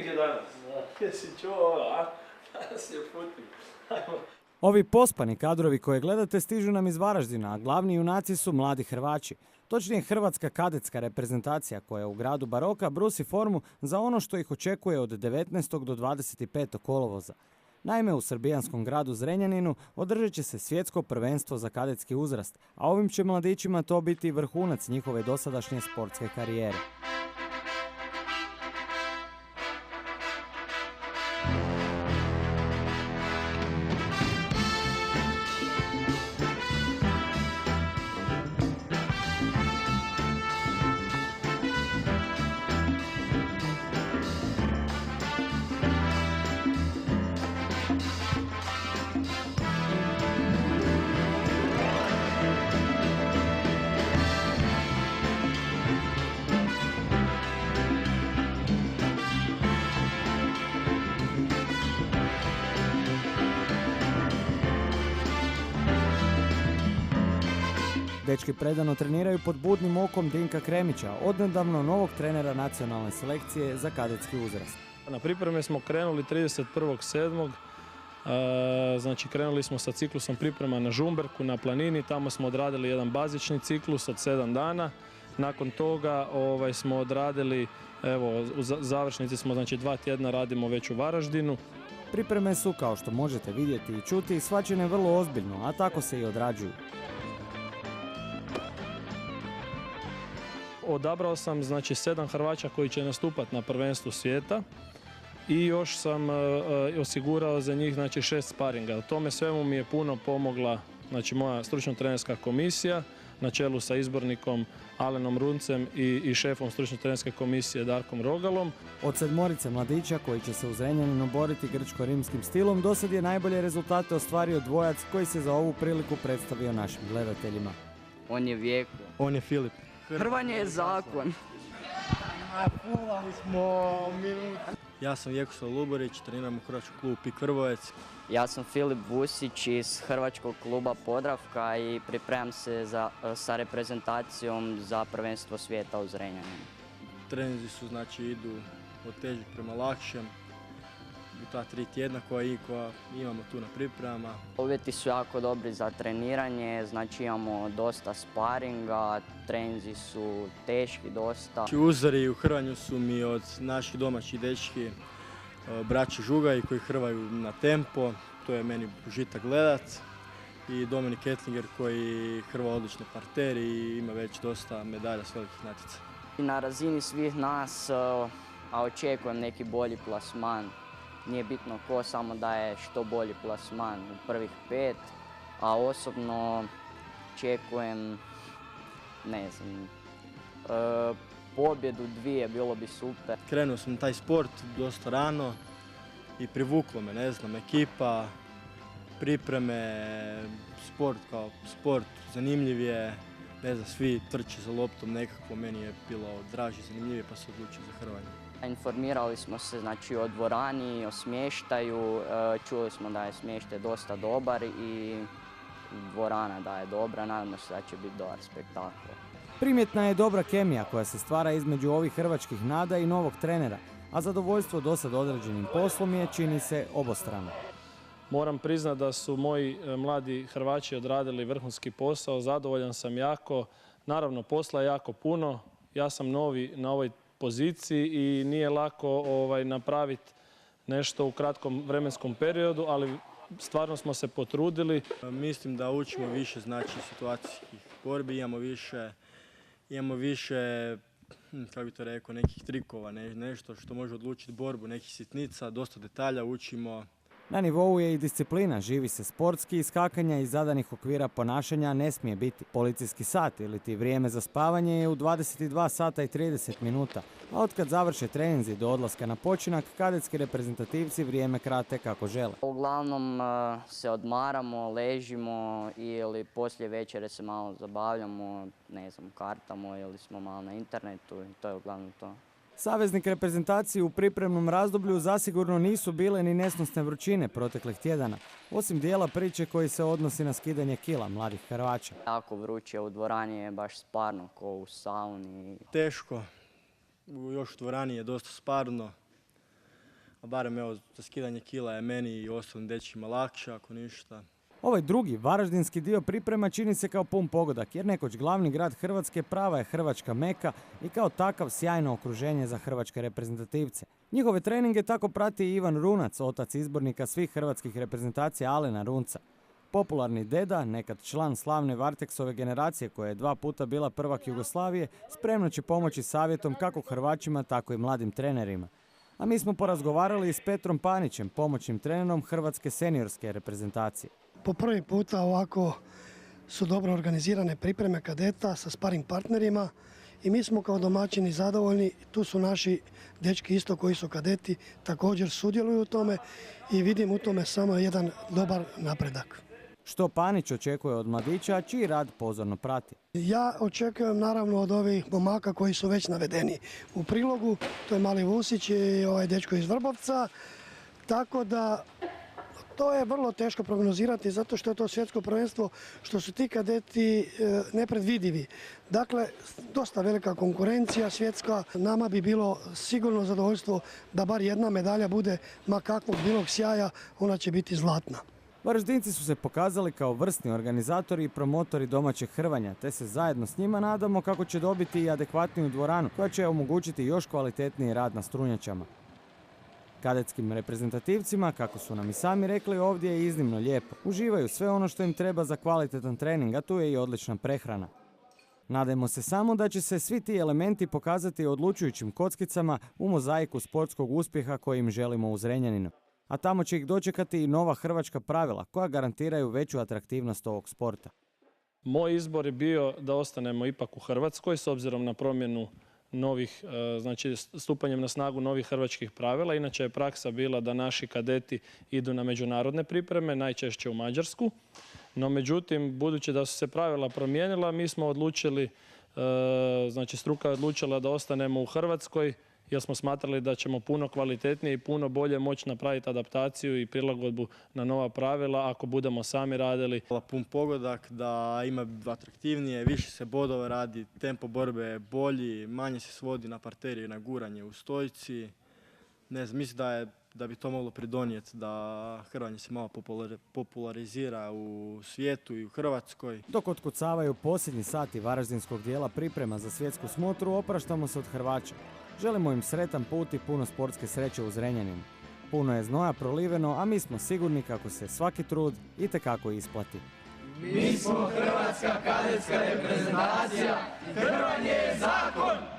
footing je danas. Jesi čuo, a? Danas je footing. Ovi pospani kadrovi koje gledate stižu nam iz Varaždina, a glavni junaci su mladi Hrvaći. Točnije hrvatska kadetska reprezentacija koja u gradu Baroka brusi formu za ono što ih očekuje od 19. do 25. kolovoza. Naime, u srbijanskom gradu Zrenjaninu održat će se svjetsko prvenstvo za kadetski uzrast, a ovim će mladićima to biti vrhunac njihove dosadašnje sportske karijere. Dečki predano treniraju pod budnim okom Dinka Kremića, odnedavno novog trenera nacionalne selekcije za kadetski uzrast. Na pripreme smo krenuli 31.7. Znači krenuli smo sa ciklusom priprema na Žumberku, na planini. Tamo smo odradili jedan bazični ciklus od 7 dana. Nakon toga smo odradili, evo, u završnici smo, znači 2 tjedna radimo već u Varaždinu. Pripreme su, kao što možete vidjeti i čuti, shvaćene vrlo ozbiljno, a tako se i odrađuju. Odabrao sam, znači, 7 Hrvaća koji će nastupati na prvenstvu svijeta i još sam osigurao za njih, znači, 6 sparinga. U tome svemu mi je puno pomogla, znači, moja stručno-trenerska komisija na čelu sa izbornikom Alenom Runcem i šefom stručno-trenerske komisije Darkom Rogalom. Od 7 mladića koji će se u Zrenjaninu boriti grčko-rimskim stilom, dosad je najbolje rezultate ostvario dvojac koji se za ovu priliku predstavio našim gledateljima. On je Vijeko. On je Filip. Hrvanje je zakon. Ja sam Vjekoslav Luborić, treniram u hrvatskom klubu Pik Vrbovec. Ja sam Filip Vusić iz hrvačkog kluba Podravka i pripremam se sa reprezentacijom za prvenstvo svijeta u Zrenjaninu. Treninzi su, znači, idu od težeg prema lakšem. U ta 3 tjedna koja imamo tu na pripremama. Uvjeti su jako dobri za treniranje, znači imamo dosta sparinga, treninzi su teški dosta. Uzori u hrvanju su mi od naših domaćih dečki, braći Žugaj koji hrvaju na tempo, to je meni užitak gledat. I Dominik Etlinger koji hrva odlične parter i ima već dosta medalja s velikih natjecanja. Na razini svih nas, a očekujem neki bolji plasman. Nije bitno ko, samo da je što bolji plasman u prvih 5, a osobno očekujem, ne znam, pobjedu 2, bilo bi super. Krenuo sam taj sport dosta rano i privuklo me, ne znam, ekipa, pripreme, sport kao sport, zanimljiv je, ne znam, svi trče za loptom nekako, meni je bilo draže, zanimljivije pa se odlučio za hrvanje. Informirali smo se, znači, o dvorani, o smještaju, čuli smo da je smještaj dosta dobar i dvorana da je dobra, nadamo se da će biti dobar spektakl. Primjetna je dobra kemija koja se stvara između ovih hrvačkih nada i novog trenera, a zadovoljstvo dosad određenim poslom je, čini se, obostrano. Moram priznati da su moji mladi Hrvaći odradili vrhunski posao, zadovoljan sam jako. Naravno, posla je jako puno, ja sam novi na ovoj poziciji i nije lako napraviti nešto u kratkom vremenskom periodu, ali stvarno smo se potrudili. Mislim da učimo više, znači, situacijskih borbi, imamo više, kako bi to rekao, nekih trikova, nešto što može odlučiti borbu, nekih sitnica, dosta detalja učimo. Na nivou je i disciplina, živi se sportski i skakanja iz zadanih okvira ponašanja ne smije biti. Policijski sat ili ti vrijeme za spavanje je u 22 sata i 30 minuta, a otkad završe treninzi do odlaska na počinak, kadetski reprezentativci vrijeme krate kako žele. Uglavnom se odmaramo, ležimo ili poslije večere se malo zabavljamo, ne znam, kartamo ili smo malo na internetu i to je uglavnom to. Saveznik reprezentacije u pripremnom razdoblju zasigurno nisu bile ni nesnosne vrućine proteklih tjedana, osim dijela priče koji se odnosi na skidanje kila mladih Hrvaća. Jako vruće u dvorani je baš sparno, ko u sauni. Teško, još u dvorani je dosta sparno. a barem evo za skidanje kila je meni i ostalim dečkima lakše ako ništa. Ovaj drugi, varaždinski dio priprema čini se kao pun pogodak, jer nekoć glavni grad Hrvatske prava je hrvačka Meka i kao takav sjajno okruženje za hrvačke reprezentativce. Njihove treninge tako prati i Ivan Runac, otac izbornika svih hrvatskih reprezentacija Alena Runca. Popularni deda, nekad član slavne Varteksove generacije koja je 2 puta bila prvak Jugoslavije, spremno će pomoći savjetom kako Hrvaćima, tako i mladim trenerima. A mi smo porazgovarali i s Petrom Panićem, pomoćnim trenerom hrvatske seniorske reprezentacije. Po prvi puta ovako su dobro organizirane pripreme kadeta sa sparing partnerima i mi smo kao domaćini zadovoljni. Tu su naši dečki isto koji su kadeti, također sudjeluju u tome i vidim u tome samo jedan dobar napredak. Što Panić očekuje od mladića, čiji rad pozorno prati? Ja očekujem naravno od ovih momaka koji su već navedeni u prilogu, to je Mali Vusić i ovaj dečko iz Vrbovca, tako da to je vrlo teško prognozirati zato što je to svjetsko prvenstvo, što su ti kadeti nepredvidivi. Dakle, dosta velika konkurencija svjetska. Nama bi bilo sigurno zadovoljstvo da bar jedna medalja bude ma kakvog bilog sjaja, ona će biti zlatna. Varaždinci su se pokazali kao vrsni organizatori i promotori domaćeg hrvanja, te se zajedno s njima nadamo kako će dobiti i adekvatniju dvoranu koja će omogućiti još kvalitetniji rad na strunjačama. Kadetskim reprezentativcima, kako su nam i sami rekli, ovdje je iznimno lijepo. Uživaju sve ono što im treba za kvalitetan trening, a tu je i odlična prehrana. Nadajmo se samo da će se svi ti elementi pokazati odlučujućim kockicama u mozaiku sportskog uspjeha koji im želimo u Zrenjaninu. A tamo će ih dočekati i nova hrvačka pravila koja garantiraju veću atraktivnost ovog sporta. Moj izbor je bio da ostanemo ipak u Hrvatskoj s obzirom na promjenu novih, znači stupanjem na snagu novih hrvačkih pravila. Inače je praksa bila da naši kadeti idu na međunarodne pripreme, najčešće u Mađarsku. No međutim, budući da su se pravila promijenila, mi smo odlučili, znači struka je odlučila da ostanemo u Hrvatskoj jer smo smatrali da ćemo puno kvalitetnije i puno bolje moći napraviti adaptaciju i prilagodbu na nova pravila ako budemo sami radili. Pun pogodak, da ima atraktivnije, više se bodova radi, tempo borbe je bolji, manje se svodi na parteriju i na guranje u stojci. Ne znam, mislim da bi to moglo pridonijeti da hrvanje se malo popularizira u svijetu i u Hrvatskoj. Dok otkucavaju posljednji sati varaždinskog dijela priprema za svjetsku smotru, opraštamo se od Hrvaća. Želimo im sretan put i puno sportske sreće u Zrenjaninu. Puno je znoja proliveno, a mi smo sigurni kako se svaki trud itekako isplati. Mi smo hrvatska kadetska reprezentacija, hrvanje je zakon!